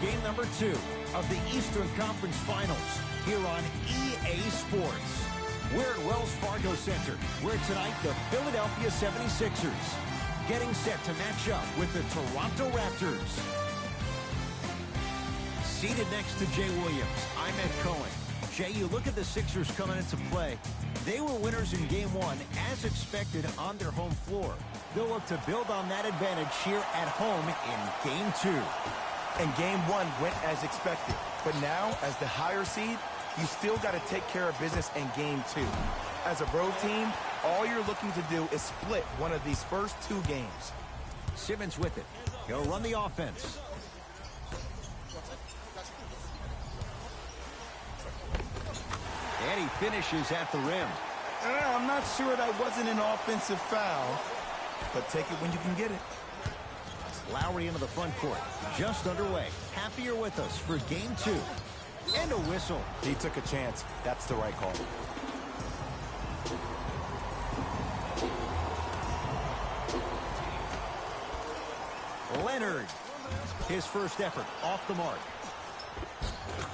game number 2 of the Eastern Conference Finals here on EA Sports. We're at Wells Fargo Center, where tonight the Philadelphia 76ers getting set to match up with the Toronto Raptors. Seated next to Jay Williams, I'm Ed Cohen. Jay, you look at the Sixers coming into play. They were winners in Game 1, as expected, on their home floor. They'll look to build on that advantage here at home in Game 2. And Game 1 went as expected. But now, as the higher seed, you still got to take care of business in Game 2. As a road team, all you're looking to do is split one of these first 2 games. Simmons with it. He'll run the offense. And he finishes at the rim. I'm not sure that wasn't an offensive foul, but take it when you can get it. Lowry into the front court. Just underway. Happy you're with us for Game 2. And a whistle. He took a chance. That's the right call. Leonard. His first effort off the mark.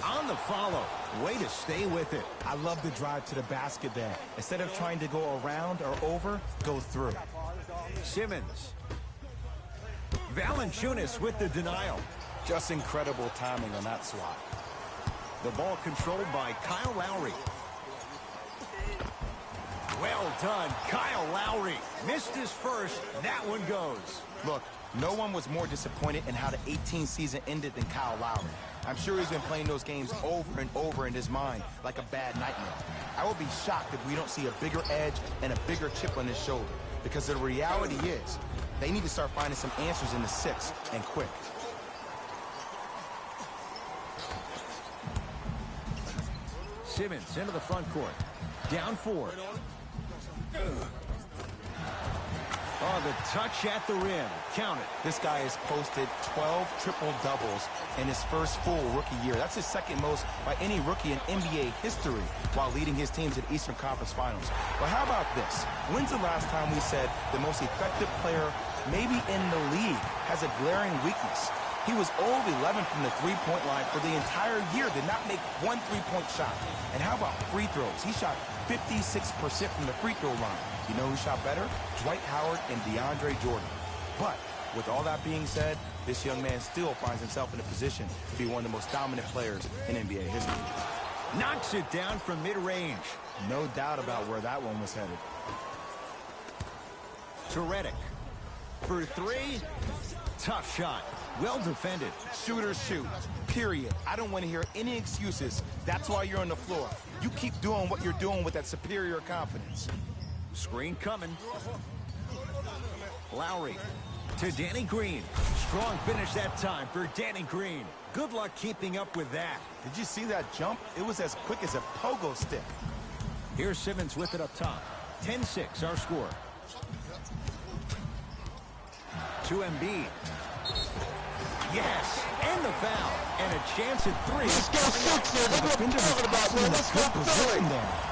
On the follow. Way to stay with it. I love the drive to the basket there. Instead of trying to go around or over, go through. Simmons. Valanciunas with the denial. Just incredible timing on that swap. The ball controlled by Kyle Lowry. Well done, Kyle Lowry. Missed his first. That one goes. Look, no one was more disappointed in how the 18th season ended than Kyle Lowry. I'm sure he's been playing those games over and over in his mind like a bad nightmare. I would be shocked if we don't see a bigger edge and a bigger chip on his shoulder. Because the reality is, they need to start finding some answers in the 6 and quick. Simmons into the front court. Down 4. Oh, the touch at the rim. Count it. This guy has posted 12 triple-doubles in his first full rookie year. That's his second most by any rookie in NBA history while leading his team to the Eastern Conference Finals. But how about this? When's the last time we said the most effective player maybe in the league has a glaring weakness? He was 0 of 11 from the three-point line for the entire year, did not make one three-point shot. And how about free throws? He shot 56% from the free throw line. You know who shot better? Dwight Howard and DeAndre Jordan. But with all that being said, this young man still finds himself in a position to be one of the most dominant players in NBA history. Knocks it down from mid-range. No doubt about where that one was headed. To Redick. For 3, tough shot. Well defended. Shooters shoot. Period. I don't want to hear any excuses. That's why you're on the floor. You keep doing what you're doing with that superior confidence. Screen coming. Lowry to Danny Green. Strong finish that time for Danny Green. Good luck keeping up with that. Did you see that jump? It was as quick as a pogo stick. Here's Simmons with it up top. 10-6 our score. To Embiid. Yes, and the foul, and a chance at 3. Let's go Sixers. That's what I'm talking about, man. Let's go Philly.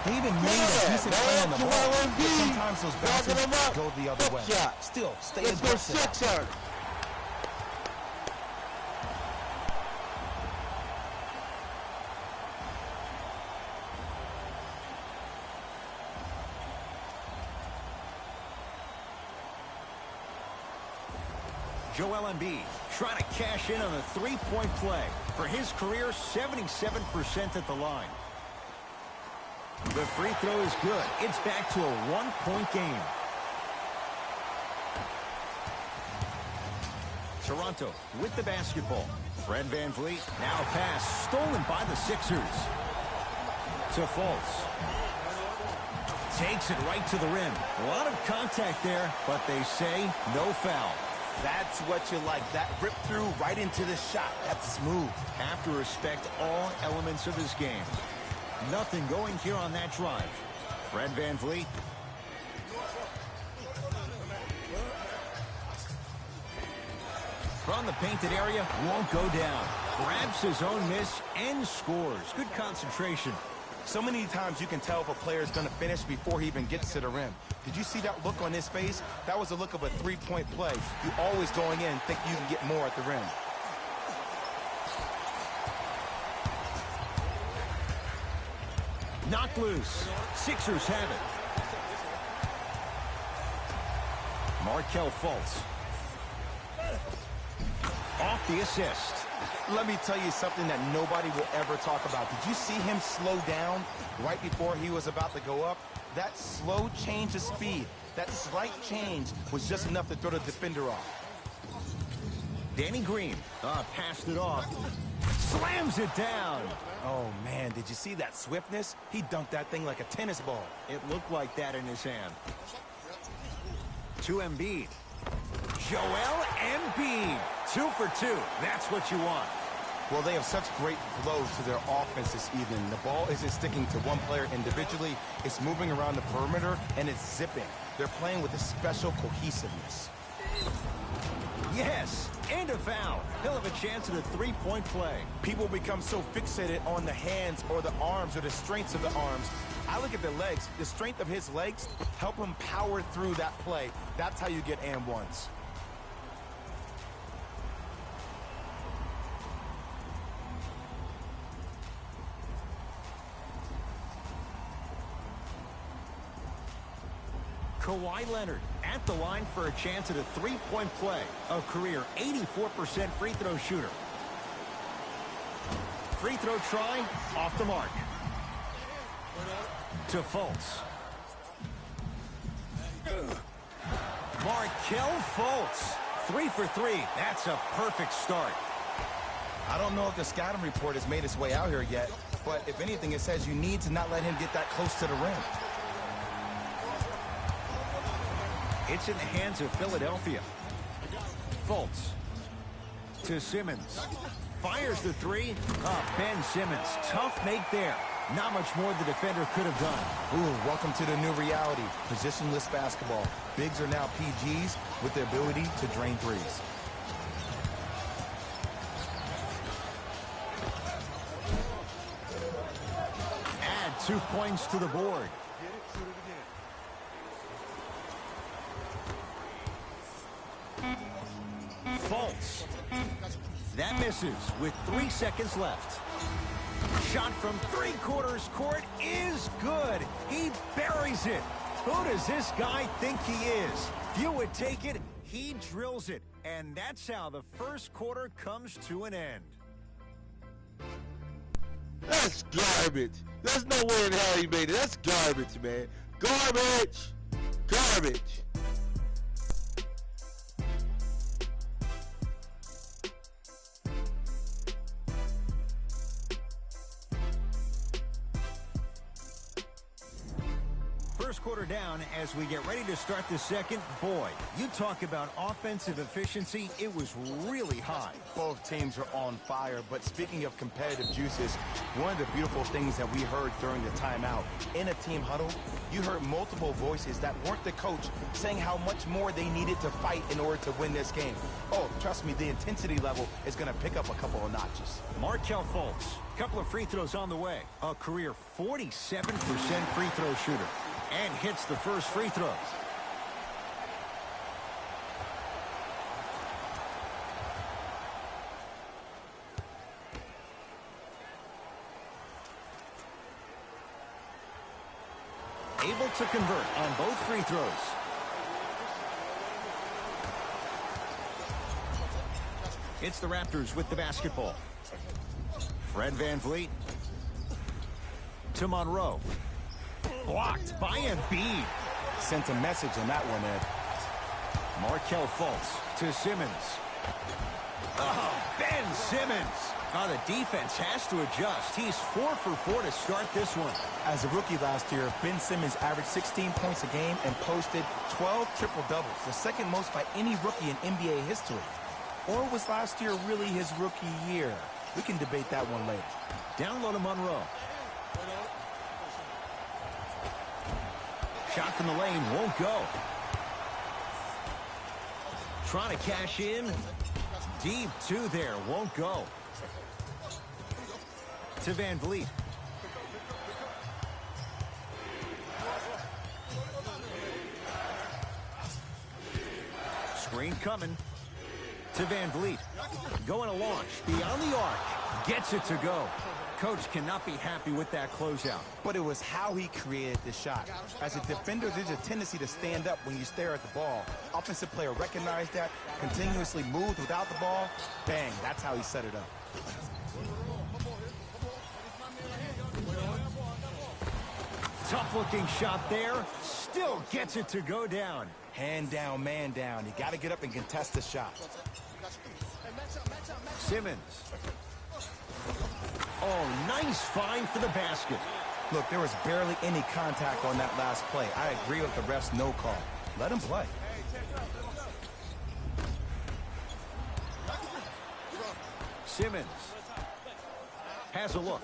They even made a decent play on the ball. Sometimes those bounces go the other way. Still, stay aggressive. Let's go Sixers. Joel Embiid trying to cash in on a three-point play. For his career, 77% at the line. The free throw is good. It's back to a one-point game. Toronto with the basketball. Fred VanVleet, now a pass stolen by the Sixers. To Fultz. Takes it right to the rim. A lot of contact there, but they say no foul. That's what you like. That rip through right into the shot. That's smooth. Have to respect all elements of his game. Nothing going here on that drive. Fred VanVleet. From the painted area, won't go down. Grabs his own miss and scores. Good concentration. So many times you can tell if a player is going to finish before he even gets to the rim. Did you see that look on his face? That was the look of a three-point play. You always going in think you can get more at the rim. Knocked loose. Sixers have it. Markelle Fultz. Off the assist. Let me tell you something that nobody will ever talk about. Did you see him slow down right before he was about to go up? That slow change of speed, that slight change was just enough to throw the defender off. Danny Green passed it off. Slams it down. Oh, man, did you see that swiftness? He dunked that thing like a tennis ball. It looked like that in his hand. To Embiid. Joel Embiid. 2 for 2. That's what you want. Well, they have such great flow to their offense this evening. The ball isn't sticking to one player individually. It's moving around the perimeter, and it's zipping. They're playing with a special cohesiveness. Yes, and a foul. He'll have a chance at a three-point play. People become so fixated on the hands or the arms or the strengths of the arms. I look at the legs. The strength of his legs help him power through that play. That's how you get and ones. Kawhi Leonard at the line for a chance at a three-point play. A career 84% free throw shooter. Free throw try off the mark. To Fultz. Markelle Fultz. 3 for 3. That's a perfect start. I don't know if the scouting report has made its way out here yet, but if anything, it says you need to not let him get that close to the rim. It's in the hands of Philadelphia. Fultz. To Simmons. Fires the three. Ben Simmons. Tough make there. Not much more the defender could have done. Ooh, welcome to the new reality. Positionless basketball. Bigs are now PGs with the ability to drain threes. Add 2 points to the board. Fultz. That misses with 3 seconds left. Shot from 3/4 court is good. He buries it. Who does this guy think he is? If you would take it, he drills it. And that's how the first quarter comes to an end. That's garbage. There's no way in hell he made it. That's garbage, man. Garbage. Garbage. First quarter down as we get ready to start the second. Boy, you talk about offensive efficiency, it was really high. Both teams are on fire, but speaking of competitive juices, one of the beautiful things that we heard during the timeout, in a team huddle, you heard multiple voices that weren't the coach saying how much more they needed to fight in order to win this game. Oh, trust me, the intensity level is going to pick up a couple of notches. Markelle Fultz, couple of free throws on the way. A career 47% free throw shooter. And hits the first free throw. Able to convert on both free throws. It's the Raptors with the basketball. Fred VanVleet. To Monroe. Blocked by Embiid. Sent a message on that one, Ed. Markelle Fultz to Simmons. Oh, Ben Simmons. Oh, the defense has to adjust. He's 4 for 4 to start this one. As a rookie last year, Ben Simmons averaged 16 points a game and posted 12 triple-doubles, the second most by any rookie in NBA history. Or was last year really his rookie year? We can debate that one later. Down low to Monroe. Shot from the lane won't go. Trying to cash in. Deep two there, won't go. To VanVleet. Screen coming. To VanVleet. Going to launch. Beyond the arc. Gets it to go. coach cannot be happy with that closeout. But it was how he created the shot. As a defender, there's a tendency to stand up when you stare at the ball. Offensive player recognized that, continuously moved without the ball. Bang, that's how he set it up. Tough-looking shot there. Still gets it to go down. Hand down, man down. You got to get up and contest the shot. Simmons. Oh, nice find for the basket. Look, there was barely any contact on that last play. I agree with the ref's no call. Let him play. Simmons has a look.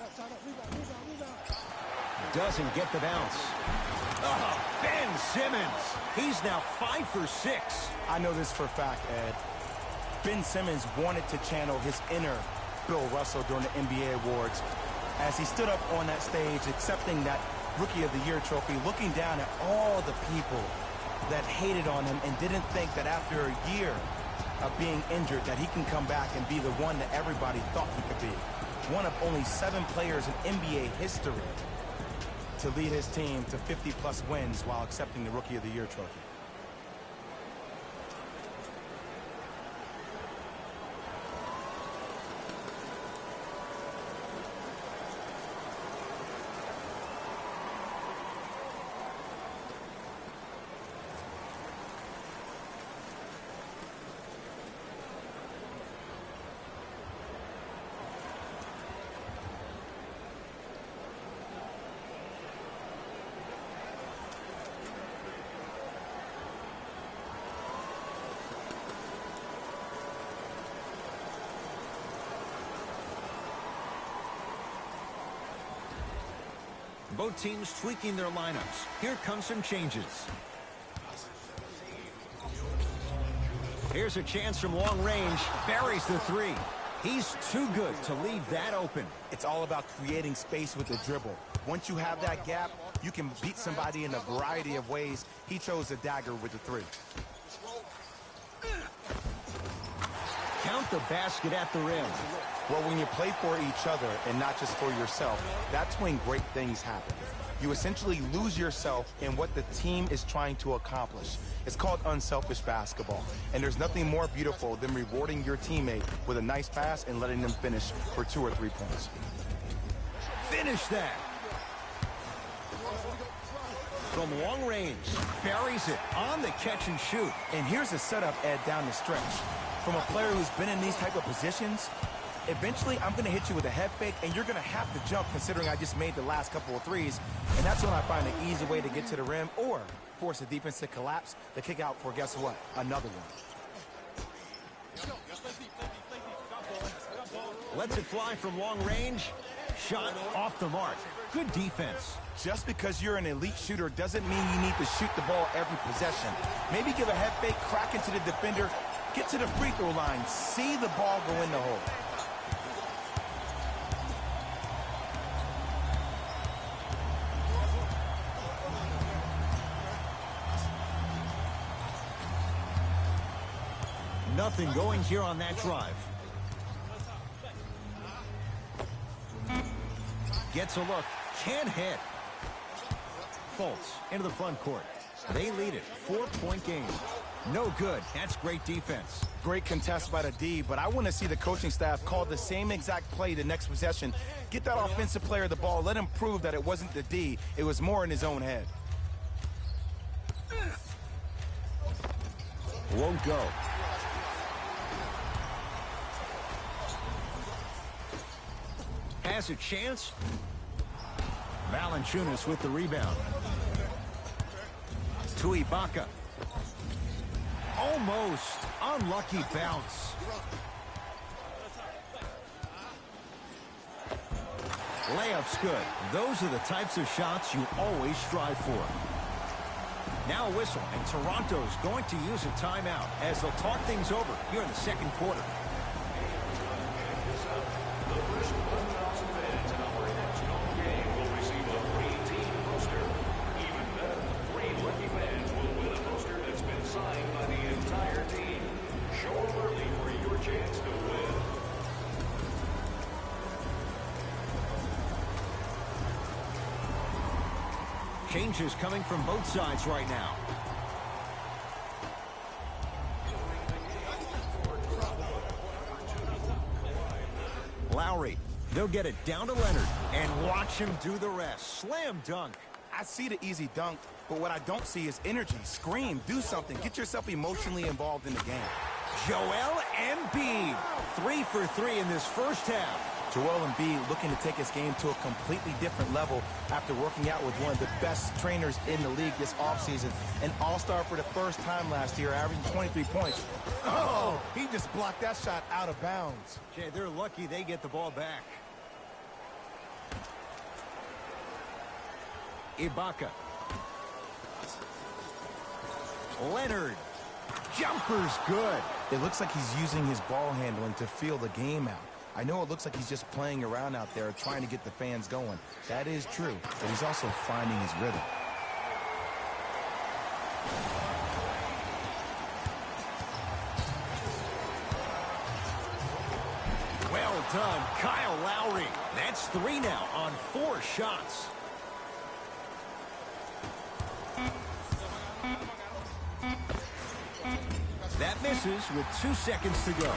Doesn't get the bounce. Oh, Ben Simmons. He's now 5 for 6. I know this for a fact, Ed. Ben Simmons wanted to channel his inner Bill Russell during the NBA awards as he stood up on that stage accepting that Rookie of the Year trophy, looking down at all the people that hated on him and didn't think that after a year of being injured that he can come back and be the one that everybody thought he could be. One of only 7 players in NBA history to lead his team to 50-plus wins while accepting the Rookie of the Year trophy. Both teams tweaking their lineups. Here come some changes. Here's a chance from long range. Buries the 3. He's too good to leave that open. It's all about creating space with the dribble. Once you have that gap, you can beat somebody in a variety of ways. He chose a dagger with the 3. Count the basket at the rim. Well, when you play for each other and not just for yourself, that's when great things happen. You essentially lose yourself in what the team is trying to accomplish. It's called unselfish basketball. And there's nothing more beautiful than rewarding your teammate with a nice pass and letting them finish for 2 or 3 points. Finish that. From long range, buries it on the catch and shoot. And here's a setup, Ed, down the stretch. From a player who's been in these type of positions, eventually I'm going to hit you with a head fake, and you're going to have to jump considering I just made the last couple of threes. And that's when I find an easy way to get to the rim or force the defense to collapse to kick out for, guess what, another one. Lets it fly from long range. Shot off the mark. Good defense. Just because you're an elite shooter doesn't mean you need to shoot the ball every possession. Maybe give a head fake, crack into the defender, get to the free throw line, see the ball go in the hole. Nothing going here on that drive. Gets a look. Can't hit. Fultz into the front court. They lead it. 4-point game. No good. That's great defense. Great contest by the D, but I want to see the coaching staff call the same exact play the next possession. Get that offensive player the ball. Let him prove that it wasn't the D. It was more in his own head. Won't go. Has a chance. Valanciunas with the rebound. To Ibaka. Almost. Unlucky bounce. Layup's good. Those are the types of shots you always strive for. Now a whistle, and Toronto's going to use a timeout as they'll talk things over here in the second quarter. Changes coming from both sides right now. Lowry, they'll get it down to Leonard, and watch him do the rest. Slam dunk. I see the easy dunk, but what I don't see is energy. Scream, do something. Get yourself emotionally involved in the game. Joel Embiid, 3 for 3 in this first half. Joel Embiid looking to take his game to a completely different level after working out with one of the best trainers in the league this offseason. An all-star for the first time last year, averaging 23 points. Oh, he just blocked that shot out of bounds. Okay, they're lucky they get the ball back. Ibaka. Leonard. Jumper's good. It looks like he's using his ball handling to feel the game out. I know it looks like he's just playing around out there trying to get the fans going. That is true, but he's also finding his rhythm. Well done, Kyle Lowry. That's 3 now on 4 shots. That misses with 2 seconds to go.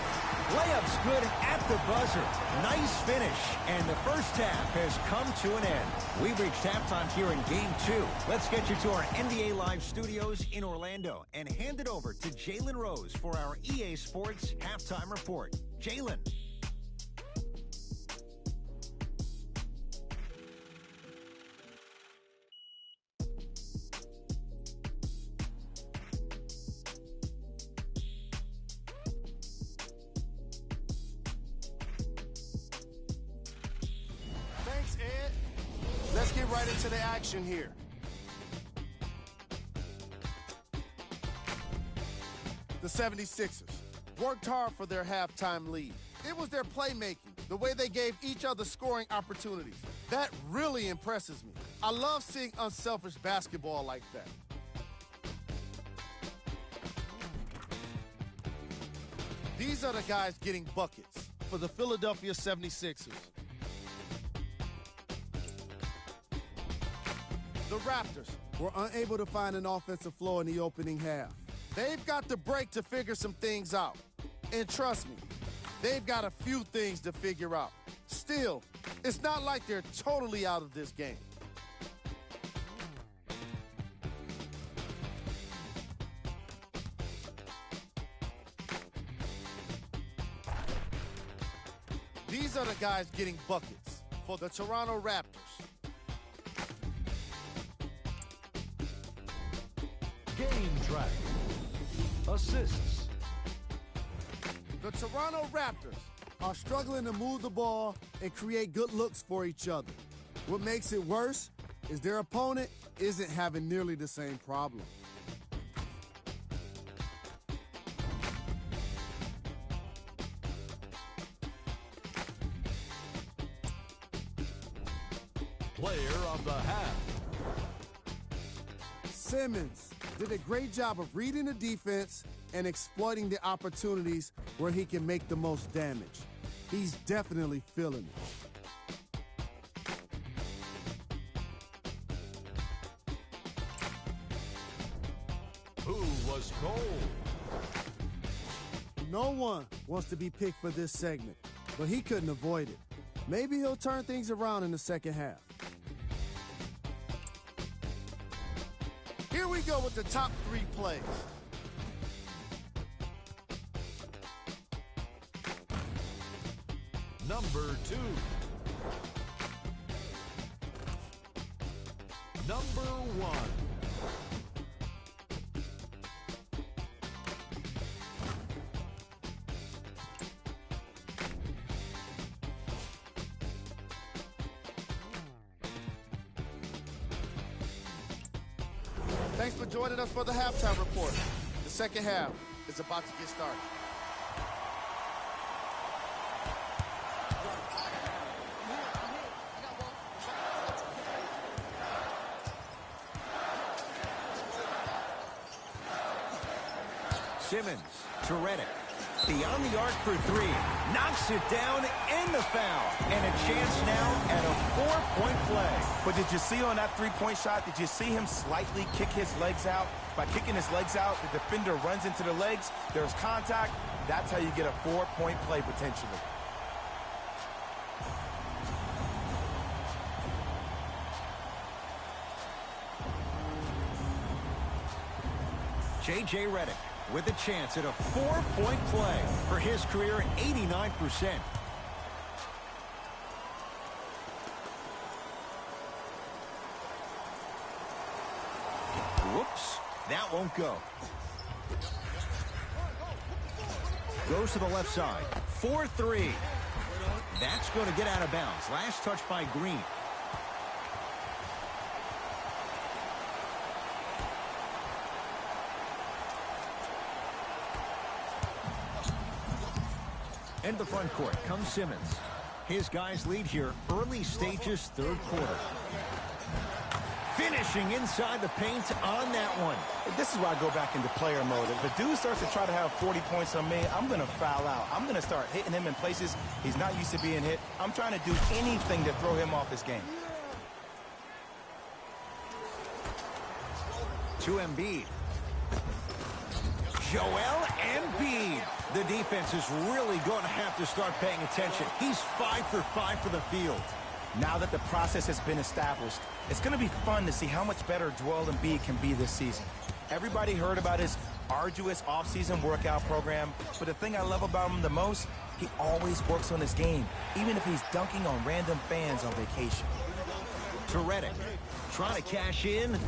Layup's good at the buzzer. Nice finish. And the first half has come to an end. We've reached halftime here in Game 2. Let's get you to our NBA Live studios in Orlando and hand it over to Jalen Rose for our EA Sports Halftime Report. Jalen. Let's get right into the action here. The 76ers worked hard for their halftime lead. It was their playmaking, the way they gave each other scoring opportunities. That really impresses me. I love seeing unselfish basketball like that. These are the guys getting buckets for the Philadelphia 76ers. The Raptors were unable to find an offensive flow in the opening half. They've got the break to figure some things out. And trust me, they've got a few things to figure out. Still, it's not like they're totally out of this game. These are the guys getting buckets for the Toronto Raptors. Game track. Assists. The Toronto Raptors are struggling to move the ball and create good looks for each other. What makes it worse is their opponent isn't having nearly the same problem. Player of the half. Simmons did a great job of reading the defense and exploiting the opportunities where he can make the most damage. He's definitely feeling it. Who was cold? No one wants to be picked for this segment, but he couldn't avoid it. Maybe he'll turn things around in the second half. Here we go with the top 3 plays. Number 2. Number 1. Thanks for joining us for the halftime report. The second half is about to get started. Simmons to Redick. Beyond the arc for three. Knocks it down in the foul. And a chance now at a 4-point play. But did you see on that three-point shot, did you see him slightly kick his legs out? By kicking his legs out, the defender runs into the legs. There's contact. That's how you get a 4-point play potentially. J.J. Redick with a chance at a 4-point play for his career at 89%. Whoops, that won't go. Goes to the left side. 4-3. That's going to get out of bounds. Last touch by Green. Into the front court comes Simmons. His guys lead here, early stages, third quarter. Finishing inside the paint on that one. This is why I go back into player mode. If a dude starts to try to have 40 points on me, I'm going to foul out. I'm going to start hitting him in places he's not used to being hit. I'm trying to do anything to throw him off his game. To Embiid. Joel Embiid. The defense is really going to have to start paying attention. He's 5 for 5 for the field. Now that the process has been established, it's going to be fun to see how much better Joel Embiid can be this season. Everybody heard about his arduous offseason workout program, but the thing I love about him the most, he always works on his game, even if he's dunking on random fans on vacation. To Redick, trying to cash in.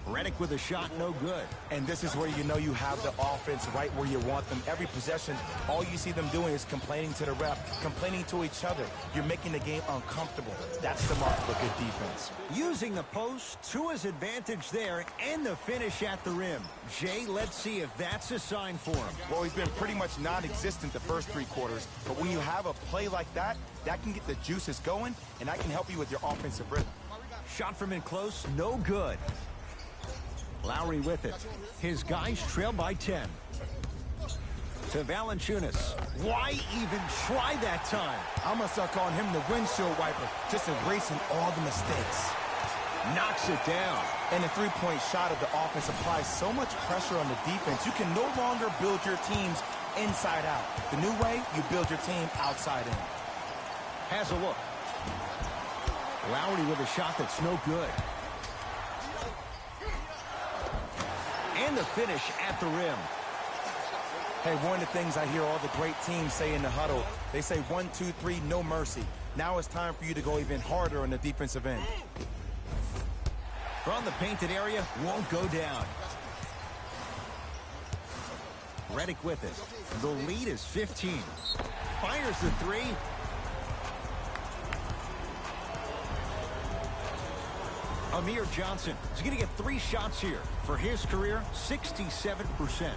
Redick with a shot, no good. And this is where you know you have the offense right where you want them. Every possession, all you see them doing is complaining to the ref, complaining to each other. You're making the game uncomfortable. That's the mark of a good defense. Using the post to his advantage there, and the finish at the rim. Jay, let's see if that's a sign for him. Well, he's been pretty much non-existent the first three quarters, but when you have a play like that, that can get the juices going, and that can help you with your offensive rhythm. Shot from in close, no good. Lowry with it. His guys trail by 10. To Valanciunas. Why even try that time? I'm going to start calling him the windshield wiper, just erasing all the mistakes. Knocks it down. And the three-point shot of the offense applies so much pressure on the defense, you can no longer build your teams inside out. The new way, you build your team outside in. Has a look. Lowry with a shot that's no good. And the finish at the rim. Hey, one of the things I hear all the great teams say in the huddle, they say 1, 2, 3, no mercy. Now it's time for you to go even harder on the defensive end. From the painted area, won't go down. Redick with it. The lead is 15. Fires the three. Amir Johnson is going to get 3 shots here. For his career, 67%.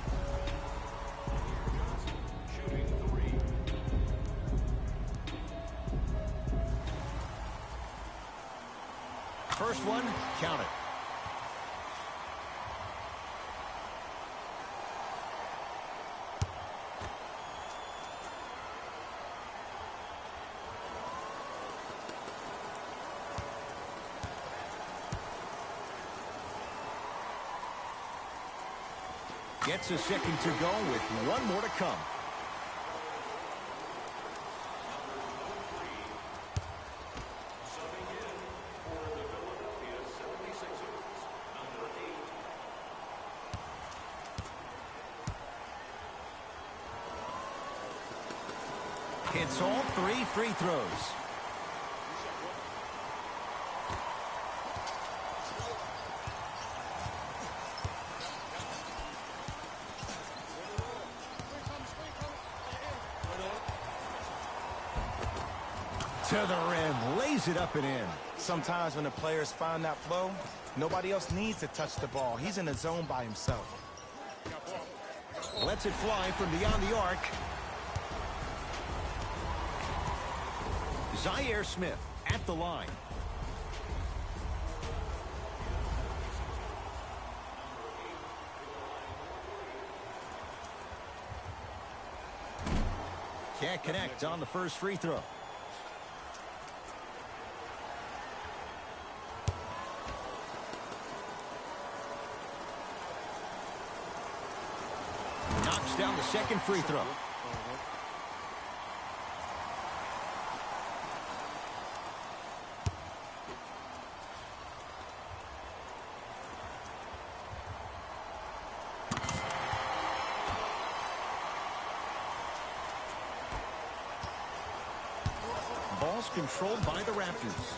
First one, count it. Gets a second to go with one more to come. Hits all 3 free throws. To the rim, lays it up and in. Sometimes when the players find that flow, nobody else needs to touch the ball. He's in the zone by himself. Lets it fly from beyond the arc. Zaire Smith at the line. Can't connect on the first free throw. Knocks down the second free throw. Ball's controlled by the Raptors.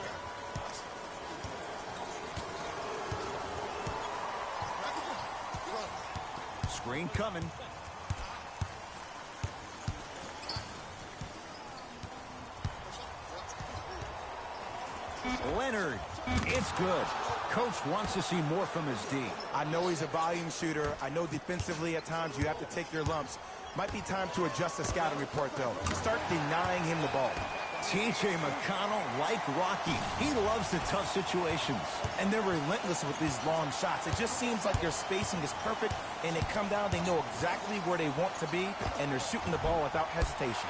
Screen coming. Leonard. It's good. Coach wants to see more from his D. I know he's a volume shooter. I know defensively at times you have to take your lumps. Might be time to adjust the scouting report, though. Start denying him the ball. T.J. McConnell, like Rocky, he loves the tough situations. And they're relentless with these long shots. It just seems like their spacing is perfect, and they come down, they know exactly where they want to be, and they're shooting the ball without hesitation.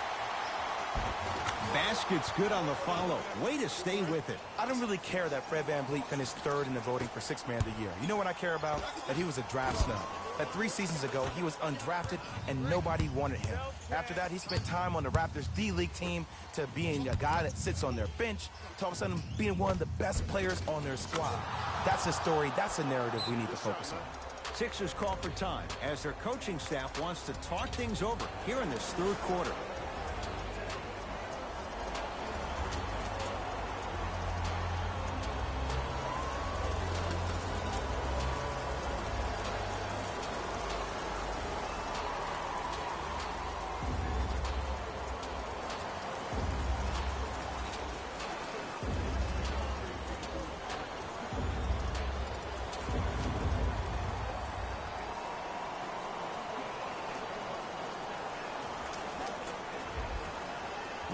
Basket's good on the follow. Way to stay with it. I don't really care that Fred VanVleet finished third in the voting for Sixth Man of the Year. You know what I care about? That he was a draft snub. That 3 seasons ago, he was undrafted and nobody wanted him. After that, he spent time on the Raptors D-League team to being a guy that sits on their bench to all of a sudden being one of the best players on their squad. That's a story, that's a narrative we need to focus on. Sixers call for time as their coaching staff wants to talk things over here in this third quarter.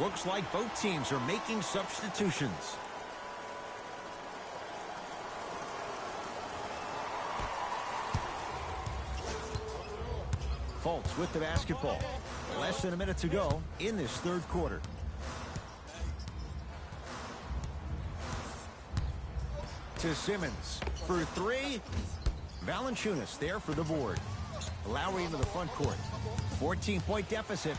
Looks like both teams are making substitutions. Fultz with the basketball. Less than a minute to go in this third quarter. To Simmons for 3. Valanciunas there for the board. Lowry into the front court. 14-point deficit.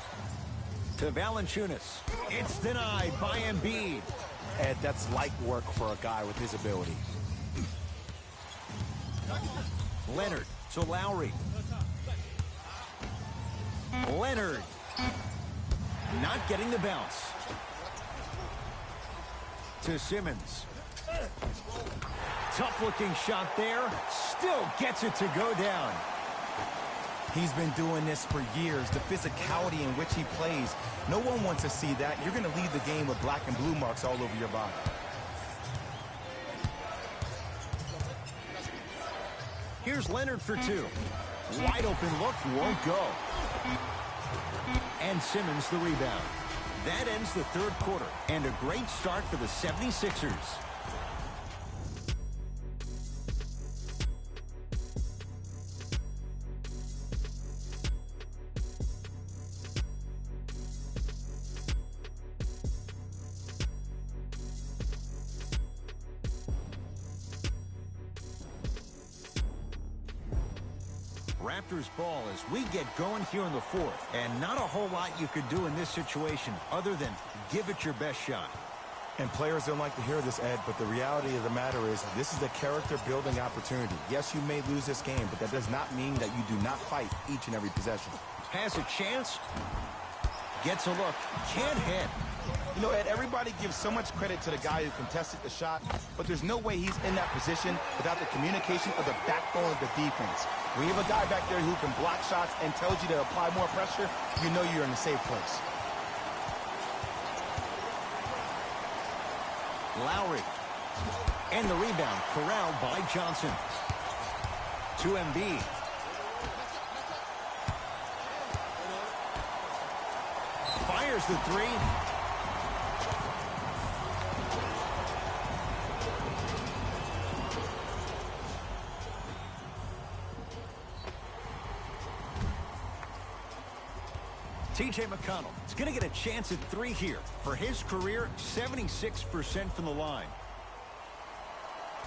To Valanciunas. It's denied by Embiid. Ed, that's light work for a guy with his ability. Leonard to Lowry. Leonard. Not getting the bounce. To Simmons. Tough-looking shot there. Still gets it to go down. He's been doing this for years. The physicality in which he plays. No one wants to see that. You're going to leave the game with black and blue marks all over your body. Here's Leonard for 2. Wide open look, won't go. And Simmons the rebound. That ends the third quarter. And a great start for the 76ers. Raptors ball as we get going here in the fourth. And not a whole lot you could do in this situation other than give it your best shot. And players don't like to hear this, Ed, but the reality of the matter is this is a character-building opportunity. Yes, you may lose this game, but that does not mean that you do not fight each and every possession. Has a chance. Gets a look. Can't hit. You know, Ed, everybody gives so much credit to the guy who contested the shot, but there's no way he's in that position without the communication of the backbone of the defense. When you have a guy back there who can block shots and tells you to apply more pressure, you know you're in a safe place. Lowry. And the rebound corralled by Johnson. To Embiid. Fires the 3. T.J. McConnell is going to get a chance at 3 here. For his career, 76% from the line.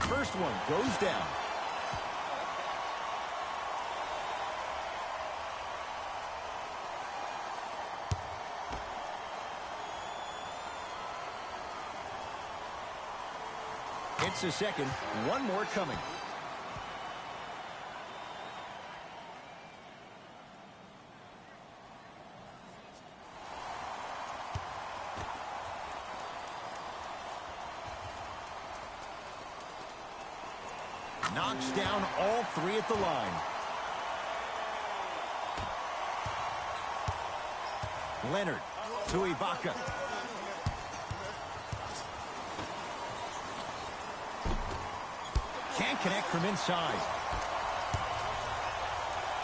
First one goes down. It's a second. One more coming. Knocks down all 3 at the line. Leonard to Ibaka. Can't connect from inside.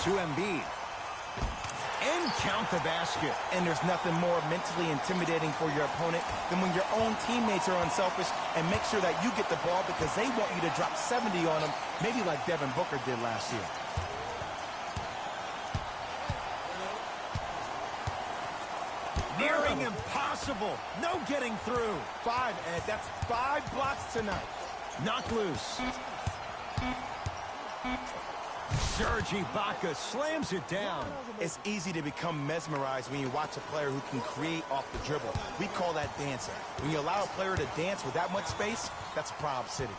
To Embiid. And count the basket. And there's nothing more mentally intimidating for your opponent than when your own teammates are unselfish and make sure that you get the ball because they want you to drop 70 on them, maybe like Devin Booker did last year. Nearing impossible. No getting through. 5, Ed. That's 5 blocks tonight. Knocked loose. Serge Ibaka slams it down. It's easy to become mesmerized when you watch a player who can create off the dribble. We call that dancing. When you allow a player to dance with that much space, that's Prob City.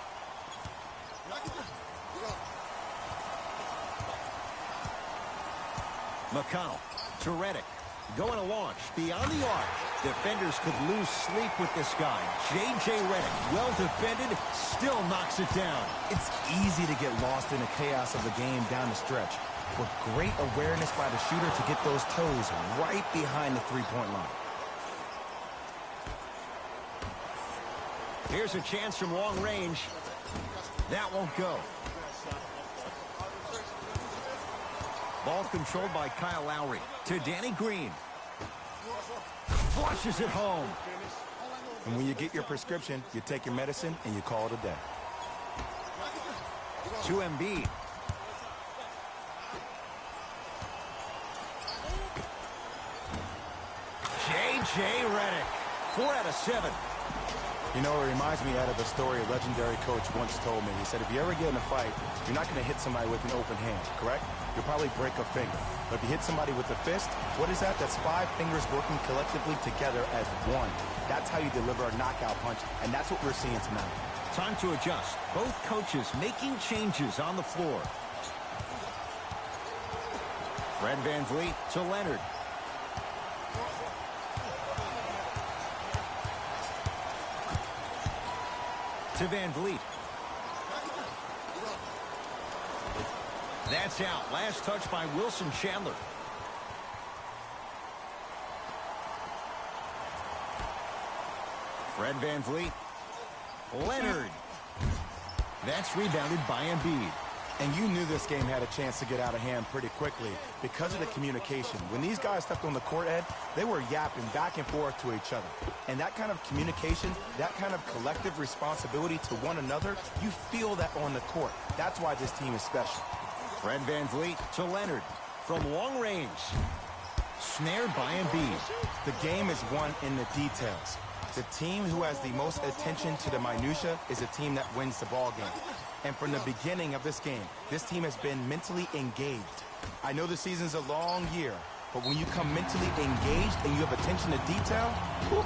McConnell to Redick. Going to launch beyond the arc. Defenders could lose sleep with this guy. J.J. Redick, well defended, still knocks it down. It's easy to get lost in the chaos of the game down the stretch. With great awareness by the shooter to get those toes right behind the three-point line. Here's a chance from long range. That won't go. Ball controlled by Kyle Lowry to Danny Green. Flushes it home. And when you get your prescription, you take your medicine and you call it a day. To Embiid. J.J. Redick. 4 out of 7. You know, it reminds me out of a story a legendary coach once told me. He said, if you ever get in a fight, you're not going to hit somebody with an open hand, correct? You'll probably break a finger. But if you hit somebody with a fist, what is that? That's 5 fingers working collectively together as one. That's how you deliver a knockout punch, and that's what we're seeing tonight. Time to adjust. Both coaches making changes on the floor. Fred VanVleet to Leonard. To VanVleet. That's out. Last touch by Wilson Chandler. Fred VanVleet. Leonard. That's rebounded by Embiid. And you knew this game had a chance to get out of hand pretty quickly because of the communication. When these guys stepped on the court, Ed, they were yapping back and forth to each other. And that kind of communication, that kind of collective responsibility to one another, you feel that on the court. That's why this team is special. Fred VanVleet to Leonard from long range. Snared by Embiid. The game is won in the details. The team who has the most attention to the minutia is a team that wins the ball game. And from the beginning of this game, this team has been mentally engaged. I know the season's a long year, but when you come mentally engaged and you have attention to detail,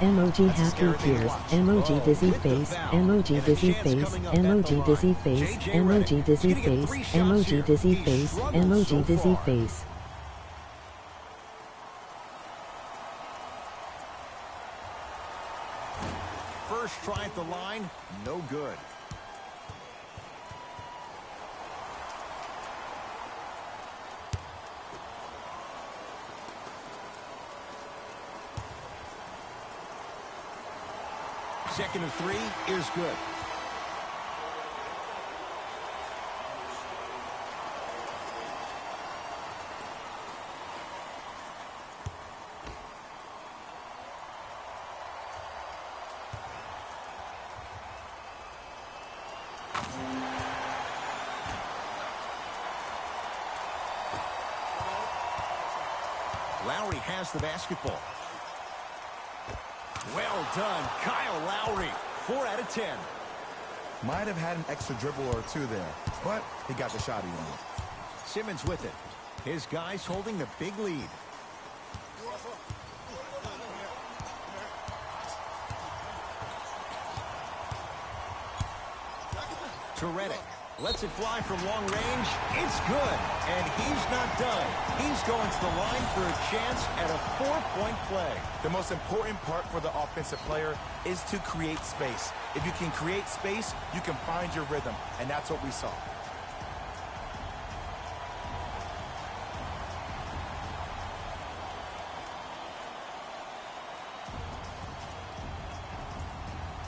emoji happy tears, emoji dizzy face, emoji dizzy face, emoji dizzy face, emoji dizzy face, emoji dizzy face, emoji dizzy face. First try at the line, no good. Second of 3 is good. Lowry has the basketball. Well done, Kyle Lowry. 4 out of 10. Might have had an extra dribble or two there, but he got the shot he wanted. Simmons with it. His guys holding the big lead. To Redick. Lets it fly from long range. It's good. And he's not done. He's going to the line for a chance at a 4-point play. The most important part for the offensive player is to create space. If you can create space, you can find your rhythm, and that's what we saw.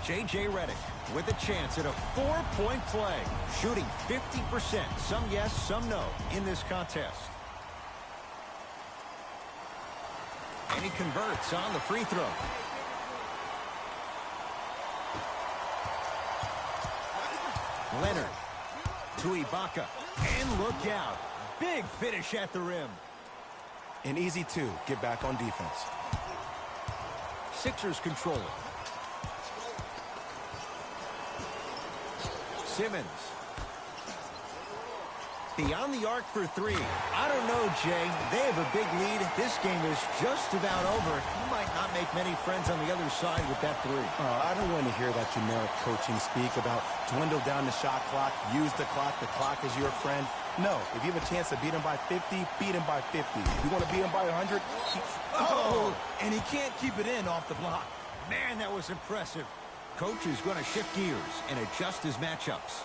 J.J. Redick with a chance at a 4-point play. Shooting 50%. Some yes, some no in this contest. And he converts on the free throw. Leonard to Ibaka. And look out. Big finish at the rim. An easy 2. Get back on defense. Sixers control it. Simmons. Beyond the arc for 3. I don't know, Jay. They have a big lead. This game is just about over. You might not make many friends on the other side with that 3. I don't want to hear that generic coaching speak about dwindle down the shot clock, use the clock is your friend. No, if you have a chance to beat him by 50, beat him by 50. If you want to beat him by 100, and he can't keep it in off the block. Man, that was impressive. Coach is going to shift gears and adjust his matchups.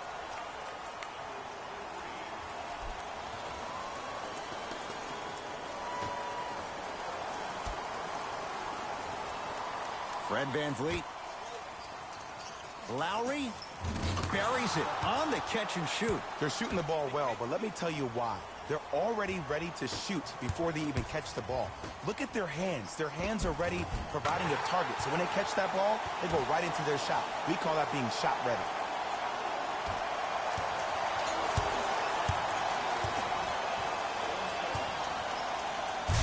Fred VanVleet. Lowry buries it on the catch and shoot. they're shooting the ball well, but let me tell you why. They're already ready to shoot before they even catch the ball. Look at their hands. Their hands are ready, providing a target. So when they catch that ball, they go right into their shot. We call that being shot ready.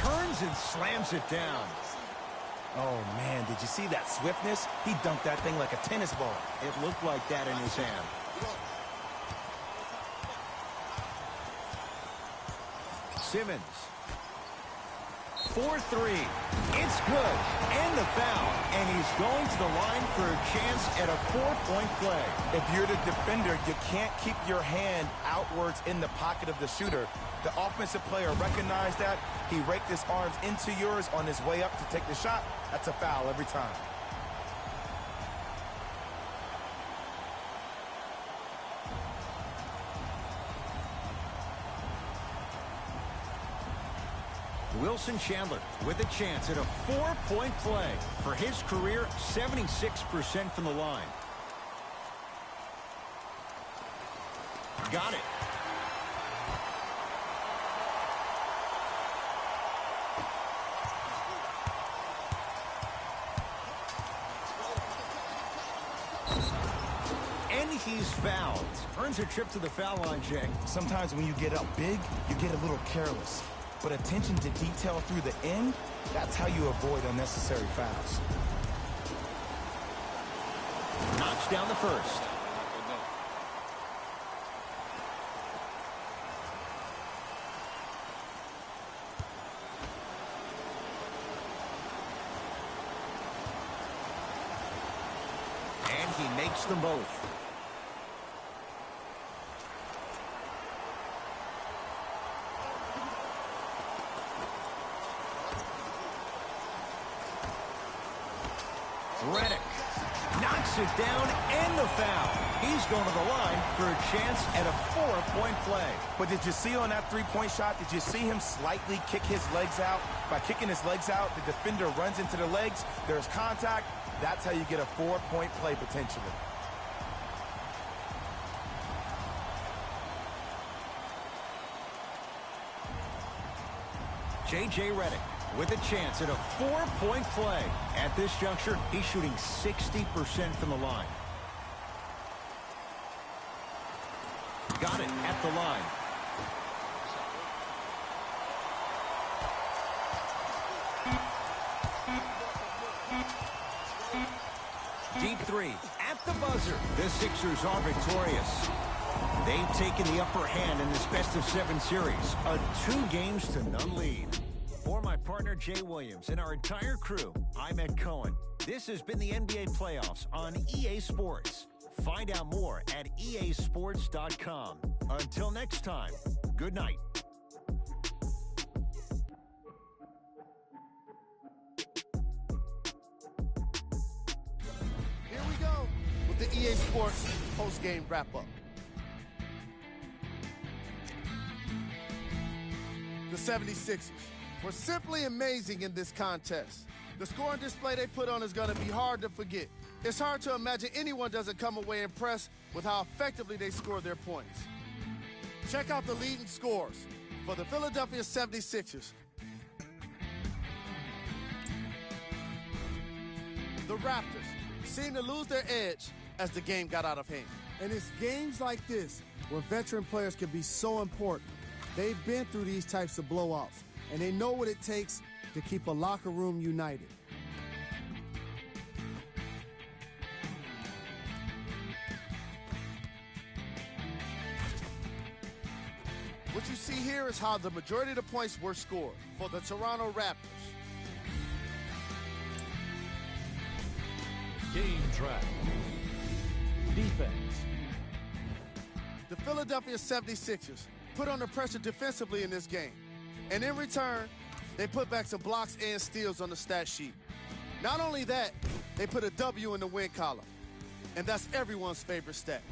Turns and slams it down. Oh, man, did you see that swiftness? He dunked that thing like a tennis ball. It looked like that in his hand. Simmons. 4-3. It's good. And the foul. And he's going to the line for a chance at a 4-point play. If you're the defender, you can't keep your hand outwards in the pocket of the shooter. The offensive player recognized that. He raked his arms into yours on his way up to take the shot. That's a foul every time. Wilson Chandler with a chance at a 4-point play. For his career, 76% from the line. Got it. And he's fouled. Earns a trip to the foul line, Jay. Sometimes when you get up big, you get a little careless. But attention to detail through the end, that's how you avoid unnecessary fouls. Knocks down the first. And he makes them both. Redick knocks it down and the foul. He's going to the line for a chance at a 4-point play. But did you see on that three-point shot, did you see him slightly kick his legs out? By kicking his legs out, the defender runs into the legs. There's contact. That's how you get a 4-point play potentially. J.J. Redick with a chance at a 4-point play. At this juncture, he's shooting 60% from the line. Got it at the line. Deep three at the buzzer. The Sixers are victorious. They've taken the upper hand in this best-of-7 series, a 2-games-to-none lead. For my partner, Jay Williams, and our entire crew, I'm Ed Cohen. This has been the NBA Playoffs on EA Sports. Find out more at easports.com. Until next time, good night. Here we go with the EA Sports post-game wrap-up. The 76ers were simply amazing in this contest. The scoring display they put on is going to be hard to forget. It's hard to imagine anyone doesn't come away impressed with how effectively they score their points. Check out the leading scores for the Philadelphia 76ers. The Raptors seemed to lose their edge as the game got out of hand. And it's games like this where veteran players can be so important. They've been through these types of blowouts, and they know what it takes to keep a locker room united. What you see here is how the majority of the points were scored for the Toronto Raptors. Game track. Defense. The Philadelphia 76ers put under pressure defensively in this game. And in return, they put back some blocks and steals on the stat sheet. Not only that, they put a W in the win column. And that's everyone's favorite stat.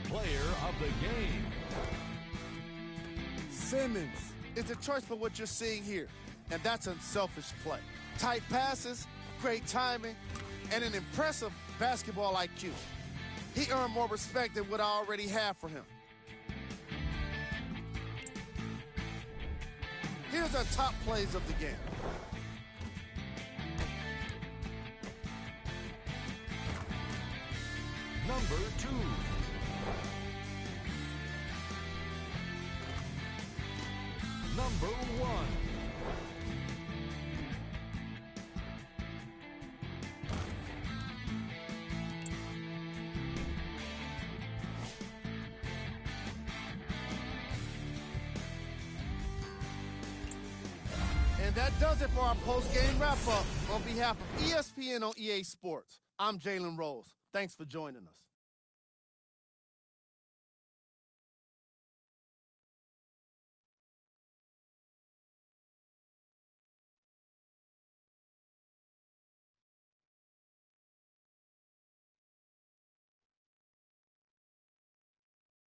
Player of the game. Simmons. It's a choice for what you're seeing here, and that's unselfish play. Tight passes, great timing, and an impressive basketball IQ. He earned more respect than what I already have for him. Here's our top plays of the game. Number 2. Number 1. And that does it for our post-game wrap-up. On behalf of ESPN on EA Sports, I'm Jalen Rose. Thanks for joining us.